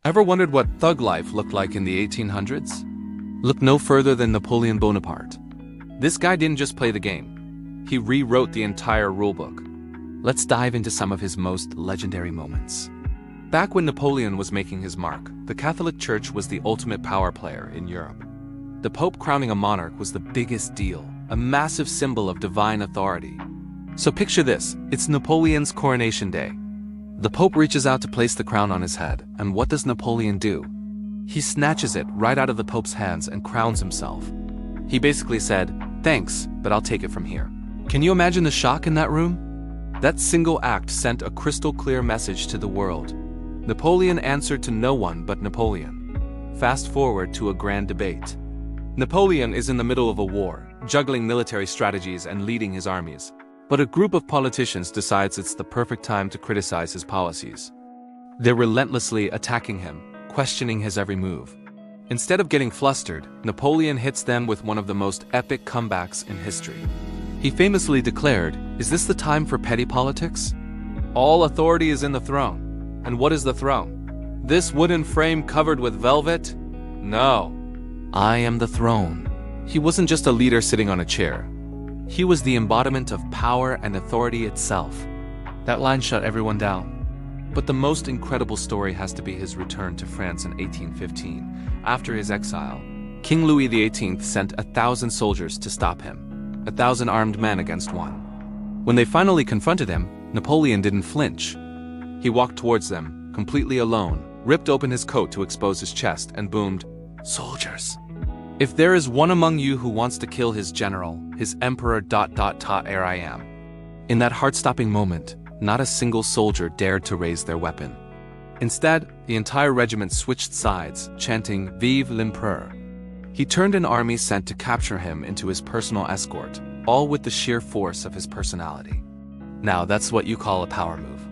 Ever wondered what thug life looked like in the 1800s? Look no further than Napoleon Bonaparte. This guy didn't just play the game. He rewrote the entire rulebook. Let's dive into some of his most legendary moments. Back when Napoleon was making his mark, the Catholic Church was the ultimate power player in Europe. The Pope crowning a monarch was the biggest deal, a massive symbol of divine authority. So picture this, it's Napoleon's coronation day. The Pope reaches out to place the crown on his head, and what does Napoleon do? He snatches it right out of the Pope's hands and crowns himself. He basically said, "Thanks, but I'll take it from here." Can you imagine the shock in that room? That single act sent a crystal clear message to the world. Napoleon answered to no one but Napoleon. Fast forward to a grand debate. Napoleon is in the middle of a war, juggling military strategies and leading his armies. But a group of politicians decides it's the perfect time to criticize his policies. They're relentlessly attacking him, questioning his every move. Instead of getting flustered, Napoleon hits them with one of the most epic comebacks in history. He famously declared, "Is this the time for petty politics? All authority is in the throne." And what is the throne? This wooden frame covered with velvet? No. I am the throne. He wasn't just a leader sitting on a chair. He was the embodiment of power and authority itself. That line shut everyone down. But the most incredible story has to be his return to France in 1815. After his exile, King Louis XVIII sent 1,000 soldiers to stop him, 1,000 armed men against one. When they finally confronted him, Napoleon didn't flinch. He walked towards them, completely alone, ripped open his coat to expose his chest, and boomed, "Soldiers! If there is one among you who wants to kill his general, his emperor ... here I am." In that heart-stopping moment, not a single soldier dared to raise their weapon. Instead, the entire regiment switched sides, chanting, "Vive l'Empereur." He turned an army sent to capture him into his personal escort, all with the sheer force of his personality. Now that's what you call a power move.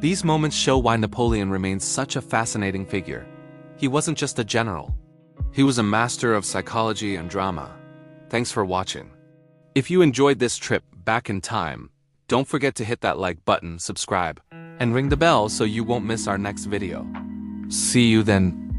These moments show why Napoleon remains such a fascinating figure. He wasn't just a general. He was a master of psychology and drama. Thanks for watching. If you enjoyed this trip back in time, don't forget to hit that like button, subscribe, and ring the bell so you won't miss our next video. See you then.